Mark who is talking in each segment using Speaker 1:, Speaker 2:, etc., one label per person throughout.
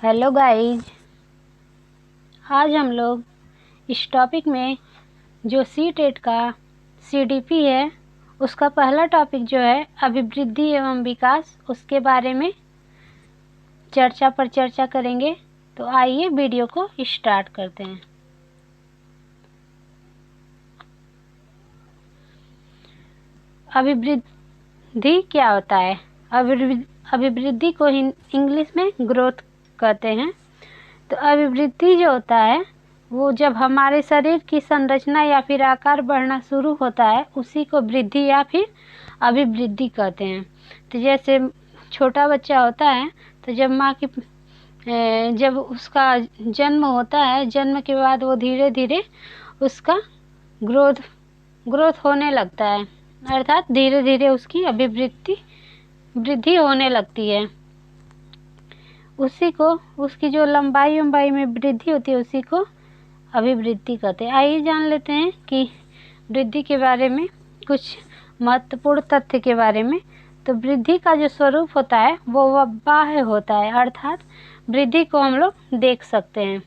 Speaker 1: Hello guys, आज हम लोग इस टॉपिक में जो सी-टेट का सीडीपी है उसका पहला टॉपिक जो है अभिवृद्धि एवं विकास, उसके बारे में चर्चा करेंगे। तो आइए वीडियो को स्टार्ट करते हैं। अभिवृद्धि क्या होता है? अभिवृद्धि को इंग्लिश में ग्रोथ कहते हैं। तो अभिवृद्धि जो होता है वो जब हमारे शरीर की संरचना या फिर आकार बढ़ना शुरू होता है उसी को वृद्धि या फिर अभिवृद्धि कहते हैं। तो जैसे छोटा बच्चा होता है तो जब माँ की जब उसका जन्म होता है, जन्म के बाद वो धीरे धीरे उसका ग्रोथ होने लगता है, अर्थात धीरे धीरे उसकी वृद्धि होने लगती है। उसी को उसकी जो लंबाई में वृद्धि होती है उसी को अभिवृद्धि कहते हैं। आइए जान लेते हैं कि वृद्धि के बारे में कुछ महत्वपूर्ण तथ्य के बारे में। तो वृद्धि का जो स्वरूप होता है वो बाह्य होता है, अर्थात वृद्धि को हम लोग देख सकते हैं।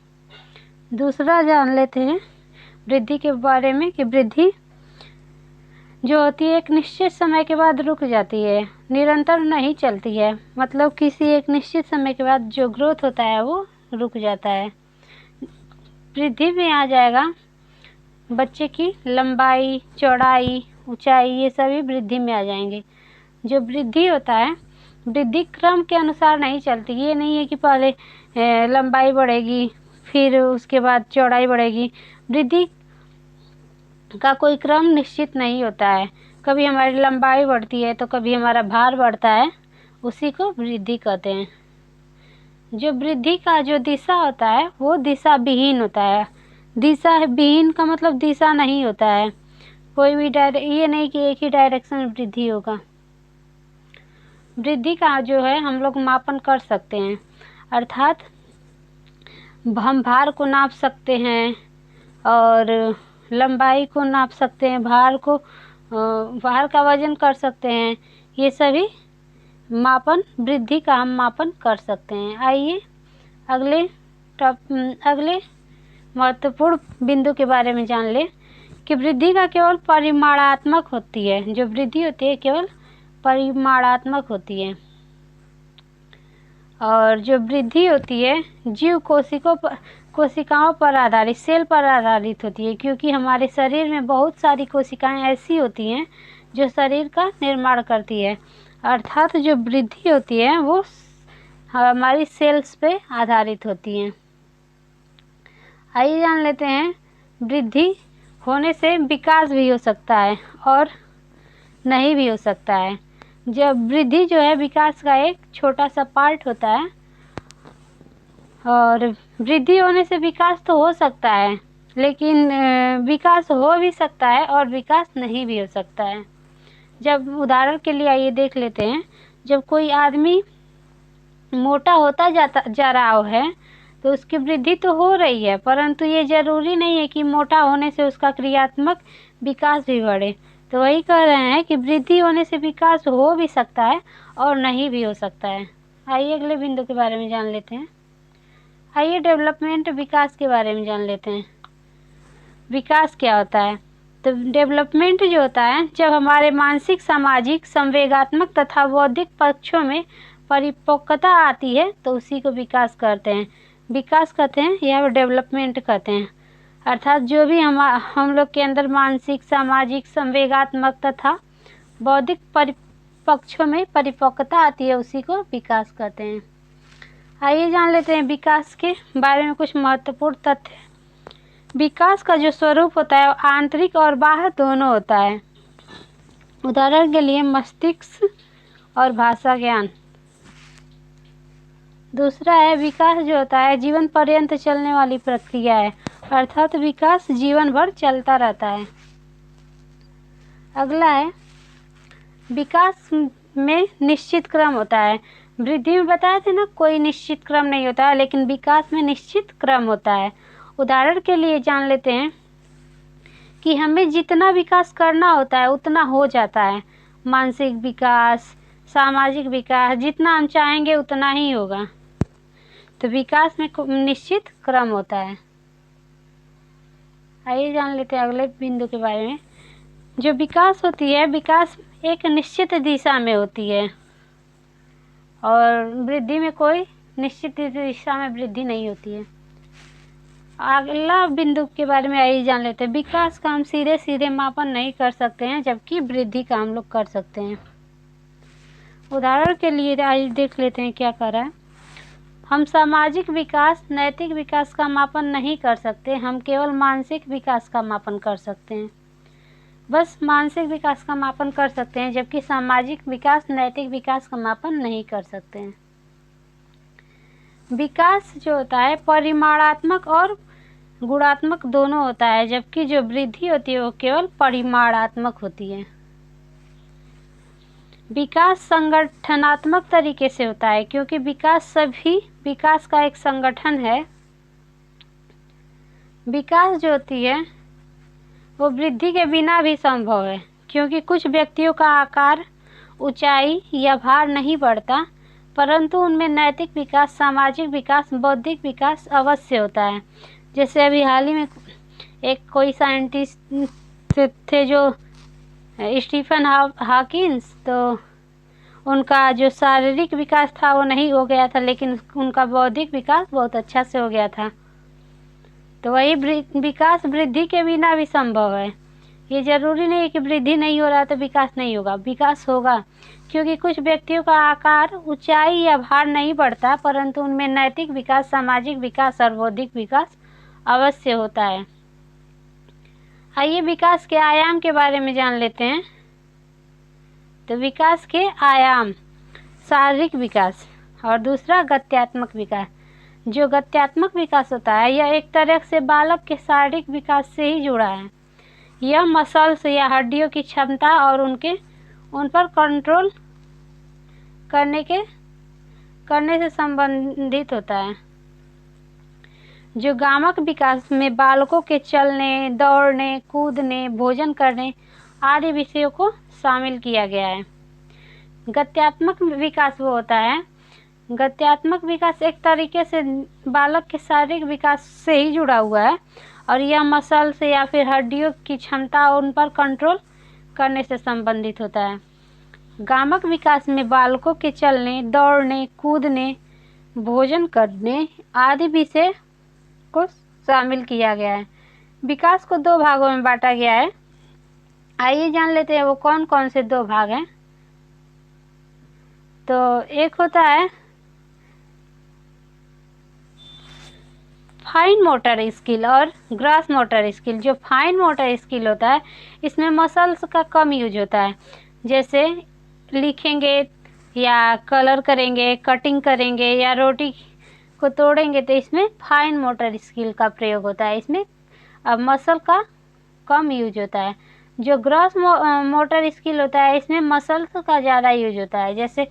Speaker 1: दूसरा जान लेते हैं वृद्धि के बारे में कि वृद्धि जो होती है एक निश्चित समय के बाद रुक जाती है, निरंतर नहीं चलती है। मतलब किसी एक निश्चित समय के बाद जो ग्रोथ होता है वो रुक जाता है। वृद्धि में आ जाएगा बच्चे की लंबाई, चौड़ाई, ऊंचाई, ये सभी वृद्धि में आ जाएंगे। जो वृद्धि होता है वृद्धि क्रम के अनुसार नहीं चलती। ये नहीं है कि पहले लंबाई बढ़ेगी फिर उसके बाद चौड़ाई बढ़ेगी। वृद्धि का कोई क्रम निश्चित नहीं होता है। कभी हमारी लंबाई बढ़ती है तो कभी हमारा भार बढ़ता है, उसी को वृद्धि कहते हैं। जो वृद्धि का जो दिशा होता है वो दिशा विहीन होता है। दिशा विहीन का मतलब दिशा नहीं होता है, कोई भी ये नहीं कि एक ही डायरेक्शन में वृद्धि होगा। वृद्धि का जो है हम लोग मापन कर सकते हैं, अर्थात हम भार को नाप सकते हैं और लंबाई को नाप सकते हैं, भार का वजन कर सकते हैं। ये सभी मापन, वृद्धि का हम मापन कर सकते हैं। आइए अगले महत्वपूर्ण बिंदु के बारे में जान लें कि वृद्धि का केवल परिमाणात्मक होती है। जो वृद्धि होती है केवल परिमाणात्मक होती है, और जो वृद्धि होती है जीव कोशिकाओं पर आधारित, सेल पर आधारित होती है, क्योंकि हमारे शरीर में बहुत सारी कोशिकाएं ऐसी होती हैं जो शरीर का निर्माण करती है। अर्थात जो वृद्धि होती है वो हमारी सेल्स पे आधारित होती हैं। आइए जान लेते हैं वृद्धि होने से विकास भी हो सकता है और नहीं भी हो सकता है। जब वृद्धि जो है विकास का एक छोटा सा पार्ट होता है, और वृद्धि होने से विकास तो हो सकता है, लेकिन विकास हो भी सकता है और विकास नहीं भी हो सकता है। जब उदाहरण के लिए आइए देख लेते हैं, जब कोई आदमी मोटा होता जा रहा है तो उसकी वृद्धि तो हो रही है, परंतु ये जरूरी नहीं है कि मोटा होने से उसका क्रियात्मक विकास भी बढ़े। तो वही कह रहे हैं कि वृद्धि होने से विकास हो भी सकता है और नहीं भी हो सकता है। आइए अगले बिंदु के बारे में जान लेते हैं। आइए डेवलपमेंट, विकास के बारे में जान लेते हैं। विकास क्या होता है? तो डेवलपमेंट जो होता है जब हमारे मानसिक, सामाजिक, संवेगात्मक तथा बौद्धिक पक्षों में परिपक्वता आती है तो उसी को विकास कहते हैं या डेवलपमेंट कहते हैं। अर्थात जो भी हम लोग के अंदर मानसिक, सामाजिक, संवेगात्मक तथा बौद्धिक पक्षों में परिपक्वता आती है उसी को विकास कहते हैं। आइए जान लेते हैं विकास के बारे में कुछ महत्वपूर्ण तथ्य। विकास का जो स्वरूप होता है आंतरिक और बाह्य दोनों होता है। उदाहरण के लिए मस्तिष्क और भाषा ज्ञान। दूसरा है विकास जो होता है जीवन पर्यंत चलने वाली प्रक्रिया है, अर्थात विकास जीवन भर चलता रहता है। अगला है विकास में निश्चित क्रम होता है। वृद्धि में बताए थे ना, कोई निश्चित क्रम नहीं होता है, लेकिन विकास में निश्चित क्रम होता है। उदाहरण के लिए जान लेते हैं कि हमें जितना विकास करना होता है उतना हो जाता है। मानसिक विकास, सामाजिक विकास, जितना हम चाहेंगे उतना ही होगा। तो तो विकास में निश्चित क्रम होता है। आइए जान लेते हैं अगले बिंदु के बारे में। जो विकास होती है, विकास एक निश्चित दिशा में होती है और वृद्धि में कोई निश्चित दिशा में वृद्धि नहीं होती है। अगला बिंदु के बारे में आइए जान लेते हैं। विकास का हम सीधे सीधे मापन नहीं कर सकते हैं, जबकि वृद्धि का हम लोग कर सकते हैं। उदाहरण के लिए आइए देख लेते हैं क्या कर रहा है। हम सामाजिक विकास, नैतिक विकास का मापन नहीं कर सकते, हम केवल मानसिक विकास का मापन कर सकते हैं। बस मानसिक विकास का मापन कर सकते हैं, जबकि सामाजिक विकास, नैतिक विकास का मापन नहीं कर सकते हैं। विकास जो होता है परिमाणात्मक और गुणात्मक दोनों होता है, जबकि जो वृद्धि होती है वो केवल परिमाणात्मक होती है। विकास संगठनात्मक तरीके से होता है, क्योंकि विकास का एक संगठन है। विकास जो होती है वो वृद्धि के बिना भी संभव है, क्योंकि कुछ व्यक्तियों का आकार, ऊंचाई या भार नहीं बढ़ता, परंतु उनमें नैतिक विकास, सामाजिक विकास, बौद्धिक विकास अवश्य होता है। जैसे अभी हाल ही में एक कोई साइंटिस्ट थे जो स्टीफन हॉकिंस, तो उनका जो शारीरिक विकास था वो नहीं हो गया था, लेकिन उनका बौद्धिक विकास बहुत अच्छा से हो गया था। तो वही विकास वृद्धि के बिना भी संभव है। ये जरूरी नहीं है कि वृद्धि नहीं हो रहा तो विकास नहीं होगा, विकास होगा, क्योंकि कुछ व्यक्तियों का आकार, ऊंचाई या भार नहीं बढ़ता, परंतु उनमें नैतिक विकास, सामाजिक विकास और बौद्धिक विकास अवश्य होता है। आइए विकास के आयाम के बारे में जान लेते हैं। तो विकास के आयाम, शारीरिक विकास और दूसरा गत्यात्मक विकास। जो गत्यात्मक विकास होता है यह एक तरह से बालक के शारीरिक विकास से ही जुड़ा है। यह मसल्स या हड्डियों की क्षमता और उन पर कंट्रोल करने से संबंधित होता है। जो गामक विकास में बालकों के चलने, दौड़ने, कूदने, भोजन करने आदि विषयों को शामिल किया गया है। गत्यात्मक विकास वो होता है, गत्यात्मक विकास एक तरीके से बालक के शारीरिक विकास से ही जुड़ा हुआ है और यह मसल्स या फिर हड्डियों की क्षमता और उन पर कंट्रोल करने से संबंधित होता है। गामक विकास में बालकों के चलने, दौड़ने, कूदने, भोजन करने आदि विषय को शामिल किया गया है। विकास को दो भागों में बांटा गया है। आइए जान लेते हैं वो कौन कौन से दो भाग हैं। तो एक होता है फाइन मोटर स्किल और ग्रॉस मोटर स्किल। जो फाइन मोटर स्किल होता है इसमें मसल्स का कम यूज होता है, जैसे लिखेंगे या कलर करेंगे, कटिंग करेंगे या रोटी को तोड़ेंगे, तो इसमें फाइन मोटर स्किल का प्रयोग होता है। इसमें अब मसल का कम यूज होता है। जो ग्रॉस मोटर स्किल होता है इसमें मसल्स का ज़्यादा यूज होता है, जैसे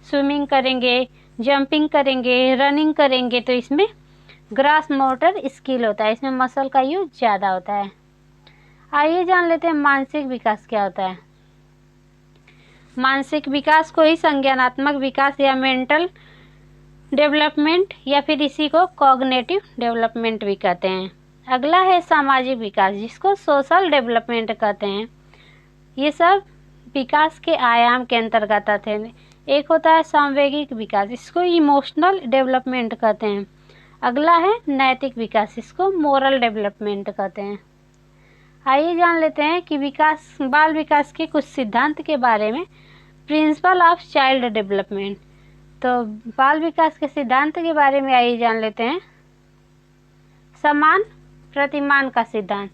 Speaker 1: स्विमिंग करेंगे, जंपिंग करेंगे, रनिंग करेंगे, तो इसमें ग्रॉस मोटर स्किल होता है, इसमें मसल का यूज ज़्यादा होता है। आइए जान लेते हैं मानसिक विकास क्या होता है। मानसिक विकास को ही संज्ञानात्मक विकास या मेंटल डेवलपमेंट या फिर इसी को कॉग्निटिव डेवलपमेंट भी कहते हैं। अगला है सामाजिक विकास, जिसको सोशल डेवलपमेंट कहते हैं। ये सब विकास के आयाम के अंतर्गत आते हैं। एक होता है सांवेगिक विकास, इसको इमोशनल डेवलपमेंट कहते हैं। अगला है नैतिक विकास, इसको मोरल डेवलपमेंट कहते हैं। आइए जान लेते हैं कि बाल विकास के कुछ सिद्धांत के बारे में। Principle of child development. तो बाल विकास के सिद्धांत के बारे में आइए जान लेते हैं। समान प्रतिमान का सिद्धांत।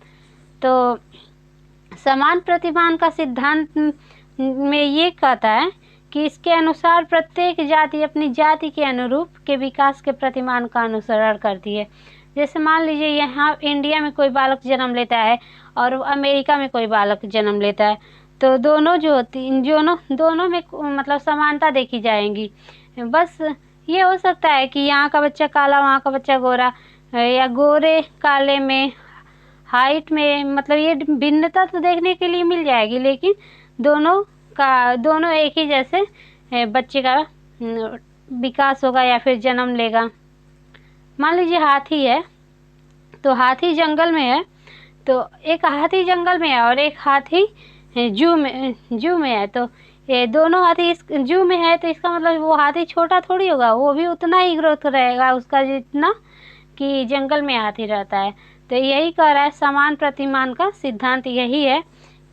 Speaker 1: तो समान प्रतिमान का सिद्धांत में ये कहता है कि इसके अनुसार प्रत्येक जाति अपनी जाति के अनुरूप के विकास के प्रतिमान का अनुसरण करती है। जैसे मान लीजिए यहाँ इंडिया में कोई बालक जन्म लेता है और अमेरिका में कोई बालक जन्म लेता है, तो दोनों में मतलब समानता देखी जाएंगी। बस ये हो सकता है कि यहाँ का बच्चा काला, वहाँ का बच्चा गोरा, या गोरे काले में, हाइट में, मतलब ये भिन्नता तो देखने के लिए मिल जाएगी, लेकिन दोनों एक ही जैसे बच्चे का विकास होगा या फिर जन्म लेगा। मान लीजिए हाथी है, तो हाथी जंगल में है, तो एक हाथी जंगल में है और एक हाथी जू में है। तो ये दोनों हाथी इस जू में है, तो इसका मतलब वो हाथी छोटा थोड़ी होगा, वो भी उतना ही ग्रोथ रहेगा उसका जितना कि जंगल में हाथी रहता है। तो यही कह रहा है समान प्रतिमान का सिद्धांत यही है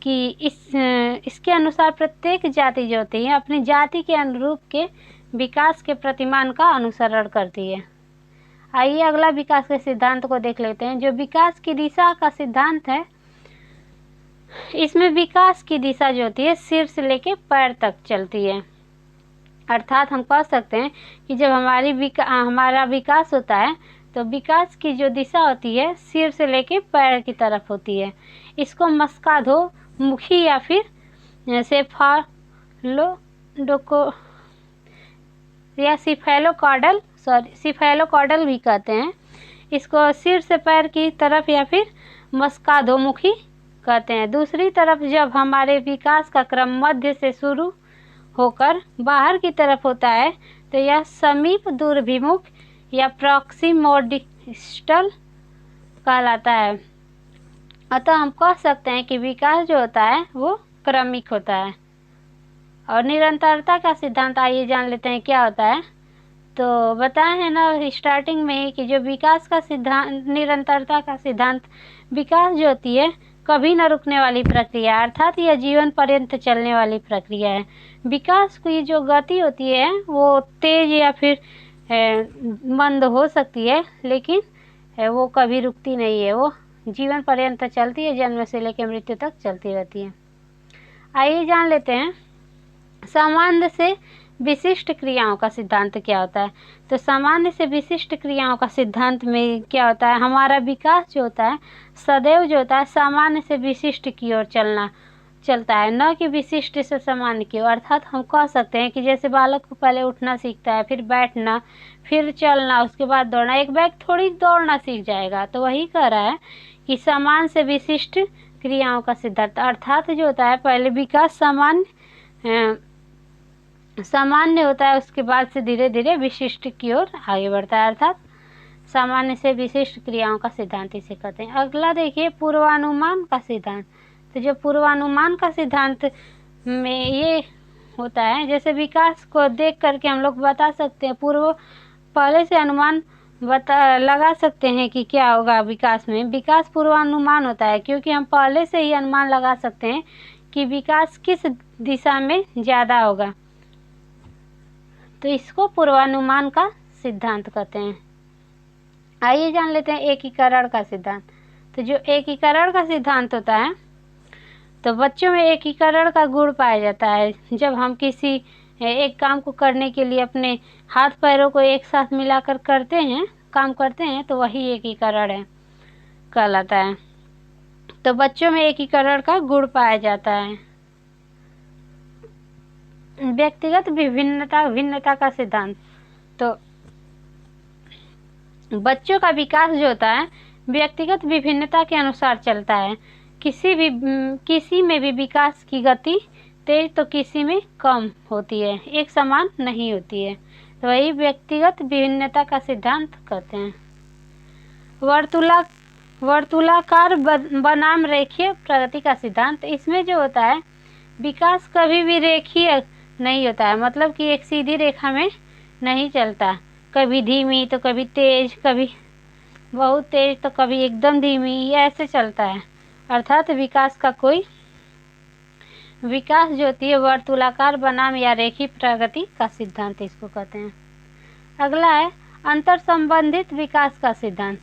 Speaker 1: कि इसके अनुसार प्रत्येक जाति जो होती है अपनी जाति के अनुरूप के विकास के प्रतिमान का अनुसरण करती है। आइए अगला विकास के सिद्धांत को देख लेते हैं। जो विकास की दिशा का सिद्धांत है, इसमें विकास की दिशा जो होती है सिर से लेके पैर तक चलती है। अर्थात हम कह सकते हैं कि जब हमारा विकास होता है तो विकास की जो दिशा होती है सिर से लेके पैर की तरफ होती है। इसको मस्काधो मुखी या फिर सिफेलोकॉर्डल भी कहते हैं। इसको सिर से पैर की तरफ या फिर मस्काधोमुखी कहते हैं। दूसरी तरफ जब हमारे विकास का क्रम मध्य से शुरू होकर बाहर की तरफ होता है तो यह समीप दूरभिमुख या प्रॉक्सिमोडिस्टल कहलाता है। अतः हम कह सकते हैं कि विकास जो होता है वो क्रमिक होता है। और निरंतरता का सिद्धांत आइए जान लेते हैं क्या होता है। तो बताया है ना स्टार्टिंग में ही कि जो विकास का सिद्धांत, निरंतरता का सिद्धांत, विकास जो होती है कभी न रुकने वाली प्रक्रिया, अर्थात यह जीवन पर्यंत चलने वाली प्रक्रिया है। विकास की जो गति होती है वो तेज या फिर मंद हो सकती है, लेकिन वो कभी रुकती नहीं है, वो जीवन पर्यंत चलती है, जन्म से लेकर मृत्यु तक चलती रहती है। आइए जान लेते हैं सामान्य से विशिष्ट क्रियाओं का सिद्धांत क्या होता है। तो सामान्य से विशिष्ट क्रियाओं का सिद्धांत में क्या होता है, हमारा विकास जो होता है सदैव जो होता है सामान्य से विशिष्ट की ओर चलता है, न कि विशिष्ट से सामान्य की ओर। अर्थात हम कह सकते हैं कि जैसे बालक को पहले उठना सीखता है, फिर बैठना, फिर चलना, उसके बाद दौड़ना। एक बैग थोड़ी दौड़ना सीख जाएगा। तो वही कह रहा है कि सामान्य से विशिष्ट क्रियाओं का सिद्धांत, अर्थात जो होता है पहले विकास सामान्य होता है, उसके बाद से धीरे धीरे विशिष्ट की ओर आगे बढ़ता है। अर्थात सामान्य से विशिष्ट क्रियाओं का सिद्धांत इसे कहते हैं। अगला देखिए पूर्वानुमान का सिद्धांत। तो जो पूर्वानुमान का सिद्धांत में ये होता है, जैसे विकास को देख करके हम लोग बता सकते हैं, पहले से अनुमान लगा सकते हैं कि क्या होगा विकास में। विकास पूर्वानुमान होता है क्योंकि हम पहले से ही अनुमान लगा सकते हैं कि विकास किस दिशा में ज़्यादा होगा, तो इसको पूर्वानुमान का सिद्धांत कहते हैं। आइए जान लेते हैं एकीकरण का सिद्धांत। तो जो एकीकरण का सिद्धांत होता है, तो बच्चों में एकीकरण का गुण पाया जाता है। जब हम किसी एक काम को करने के लिए अपने हाथ पैरों को एक साथ मिलाकर काम करते हैं, तो वही एकीकरण कहलाता है। तो बच्चों में एकीकरण का गुण पाया जाता है। व्यक्तिगत भिन्नता का सिद्धांत। तो बच्चों का विकास जो होता है व्यक्तिगत विभिन्नता के अनुसार चलता है। किसी में भी विकास की गति तेज तो किसी में कम होती है, एक समान नहीं होती है। तो वही व्यक्तिगत विभिन्नता का सिद्धांत कहते हैं। वर्तुलाकार बनाम रेखीय प्रगति का सिद्धांत। इसमें जो होता है विकास कभी भी रेखीय नहीं होता है, मतलब कि एक सीधी रेखा में नहीं चलता, कभी धीमी तो कभी तेज, कभी बहुत तेज तो कभी एकदम धीमी, ये ऐसे चलता है। अर्थात विकास जो होती है वर्तुलाकार बनाम या रेखीय प्रगति का सिद्धांत इसको कहते हैं। अगला है अंतर संबंधित विकास का सिद्धांत।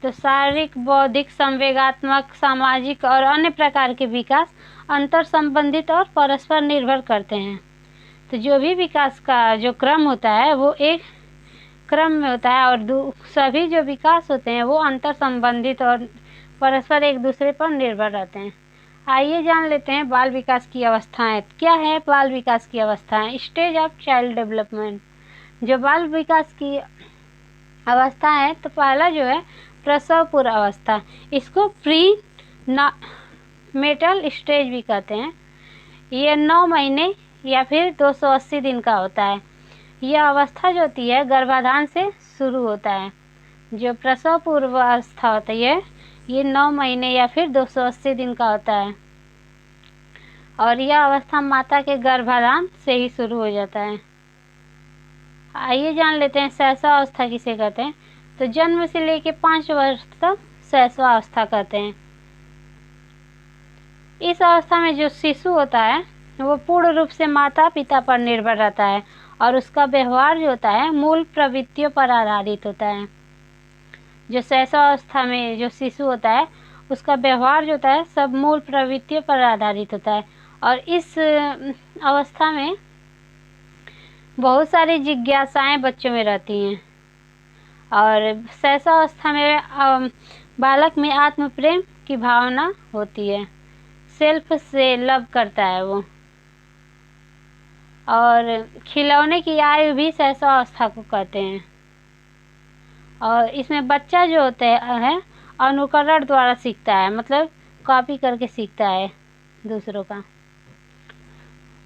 Speaker 1: तो शारीरिक, बौद्धिक, संवेगात्मक, सामाजिक और अन्य प्रकार के विकास अंतर संबंधित और परस्पर निर्भर करते हैं। तो जो भी विकास का जो क्रम होता है वो एक क्रम में होता है और सभी जो विकास होते हैं वो अंतर संबंधित और परस्पर एक दूसरे पर निर्भर रहते हैं। आइए जान लेते हैं बाल विकास की अवस्थाएं। क्या है बाल विकास की अवस्थाएं? Stage of child development. जो बाल विकास की अवस्था है, तो पहला जो है प्रसव पूर्व अवस्था, इसको प्री मेटल स्टेज भी कहते हैं। ये 9 महीने या फिर 280 दिन का होता है। यह अवस्था जो होती है गर्भाधान से शुरू होता है। जो प्रसव पूर्व अवस्था होती है ये 9 महीने या फिर 280 दिन का होता है और यह अवस्था माता के गर्भाधान से ही शुरू हो जाता है। आइए जान लेते हैं शैशवावस्था किसे कहते हैं। तो जन्म से लेकर 5 वर्ष तक शैशवावस्था कहते हैं। इस अवस्था में जो शिशु होता है वो पूर्ण रूप से माता पिता पर निर्भर रहता है और उसका व्यवहार जो होता है मूल प्रवृत्तियों पर आधारित होता है। जो शैशवावस्था में जो शिशु होता है उसका व्यवहार जो होता है सब मूल प्रवृत्तियों पर आधारित होता है और इस अवस्था में बहुत सारी जिज्ञासाएं बच्चों में रहती हैं और शैशवावस्था में बालक में आत्म प्रेम की भावना होती है, सेल्फ से लव करता है वो। और खिलौने की आयु भी शैशवावस्था को कहते हैं और इसमें बच्चा जो होता है अनुकरण द्वारा सीखता है, मतलब कॉपी करके सीखता है दूसरों का।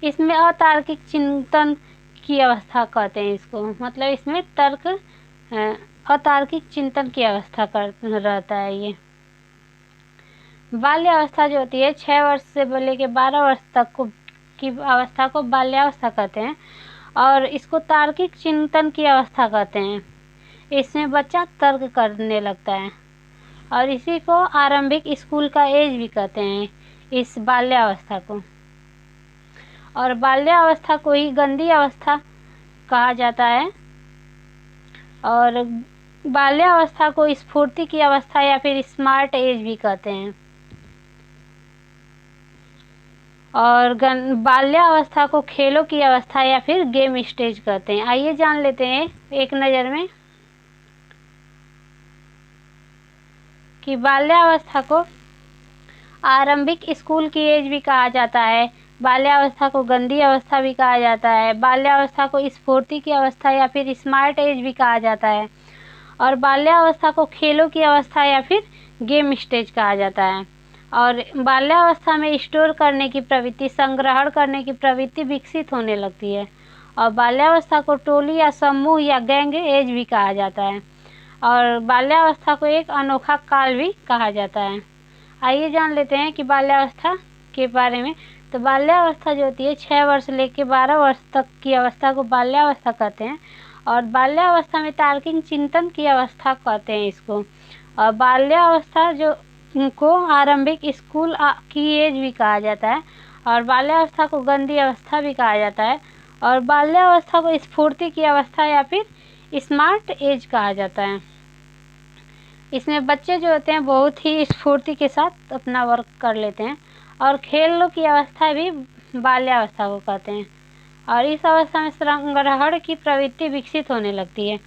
Speaker 1: इसमें अतार्किक चिंतन की अवस्था कहते हैं इसको, मतलब इसमें तर्क अतार्किक चिंतन की अवस्था कर रहता है ये। बाल्यावस्था जो होती है 6 वर्ष से लेकर 12 वर्ष तक की अवस्था को बाल्यावस्था कहते हैं और इसको तार्किक चिंतन की अवस्था कहते हैं। इसमें बच्चा तर्क करने लगता है और इसी को आरंभिक स्कूल का एज भी कहते हैं इस बाल्यावस्था को। और बाल्यावस्था को ही गंदी अवस्था कहा जाता है और बाल्यावस्था को स्फूर्ति की अवस्था या फिर स्मार्ट एज भी कहते हैं। और बाल्यावस्था को खेलों की अवस्था या फिर गेम स्टेज कहते हैं। आइए जान लेते हैं एक नज़र में कि बाल्यावस्था को आरंभिक स्कूल की एज भी कहा जाता है, बाल्यावस्था को गंदी अवस्था भी कहा जाता है, बाल्यावस्था को स्फूर्ति की अवस्था या फिर स्मार्ट एज भी कहा जाता है और बाल्यावस्था को खेलों की अवस्था या फिर गेम स्टेज कहा जाता है। और बाल्यावस्था में स्टोर करने की प्रवृत्ति, संग्रहण करने की प्रवृत्ति विकसित होने लगती है और बाल्यावस्था को टोली या समूह या गैंग एज भी कहा जाता है और बाल्यावस्था को एक अनोखा काल भी कहा जाता है। आइए जान लेते हैं कि बाल्यावस्था के बारे में। तो बाल्यावस्था जो होती है 6 वर्ष लेके 12 वर्ष तक की अवस्था को बाल्यावस्था कहते हैं और बाल्यावस्था में तार्किक चिंतन की अवस्था कहते हैं इसको। और बाल्यावस्था जो को आरंभिक स्कूल की एज भी कहा जाता है और बाल्यावस्था को गंदी अवस्था भी कहा जाता है और बाल्यावस्था को स्फूर्ति की अवस्था या फिर स्मार्ट एज कहा जाता है। इसमें बच्चे जो होते हैं बहुत ही स्फूर्ति के साथ अपना वर्क कर लेते हैं और खेलों की अवस्था भी बाल्यावस्था को कहते हैं और इस अवस्था में संग्रहण की प्रवृत्ति विकसित होने लगती है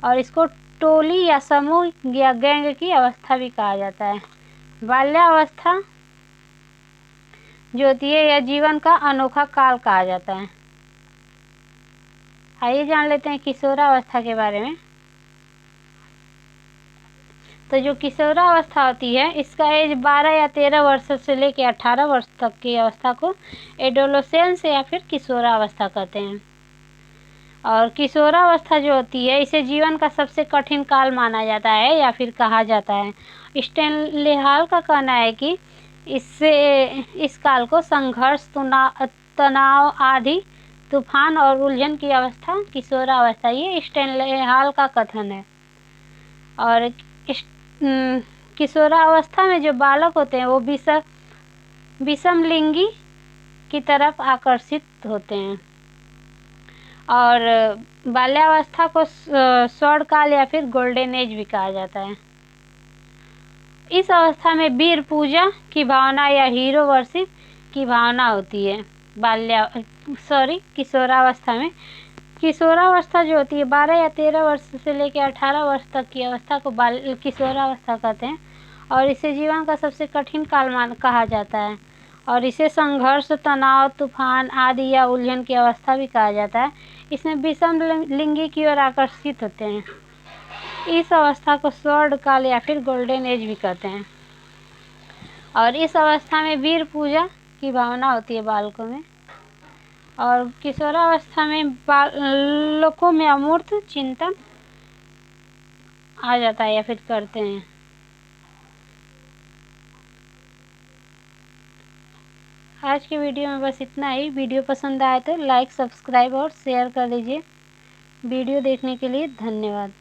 Speaker 1: और इसको टोली या समूह या गैंग की अवस्था भी कहा जाता है। बाल्यावस्था जो होती है यह जीवन का अनोखा काल कहा जाता है। आइए जान लेते हैं किशोरावस्था के बारे में। तो जो किशोरावस्था होती है इसका एज 12 या 13 वर्ष से लेकर 18 वर्ष तक की अवस्था को एडोलेसेंस या फिर किशोरावस्था कहते हैं। और किशोरावस्था जो होती है इसे जीवन का सबसे कठिन काल माना जाता है या फिर कहा जाता है। स्टैनली हॉल का कहना है कि इस काल को संघर्ष, तनाव, आदि, तूफान और उलझन की अवस्था किशोरावस्था, ये स्टैनली हॉल का कथन है। और किशोरावस्था में जो बालक होते हैं वो विषम लिंगी की तरफ आकर्षित होते हैं और बाल्यावस्था को स्वर्ण काल या फिर गोल्डन एज भी कहा जाता है। इस अवस्था में वीर पूजा की भावना या हीरो वर्शिप की भावना होती है। किशोरावस्था में किशोरावस्था जो होती है 12 या 13 वर्ष से लेकर 18 वर्ष तक की अवस्था को किशोरावस्था कहते हैं और इसे जीवन का सबसे कठिन काल कहा जाता है और इसे संघर्ष, तनाव, तूफान, आदि या उलझन की अवस्था भी कहा जाता है। इसमें विषम लिंगी की ओर आकर्षित होते हैं। इस अवस्था को स्वर्ण काल या फिर गोल्डन एज भी कहते हैं और इस अवस्था में वीर पूजा की भावना होती है बालकों में। और किशोरावस्था में बालकों में अमूर्त चिंतन आ जाता है या फिर करते हैं। आज की वीडियो में बस इतना ही। वीडियो पसंद आए तो लाइक, सब्सक्राइब और शेयर कर दीजिए। वीडियो देखने के लिए धन्यवाद।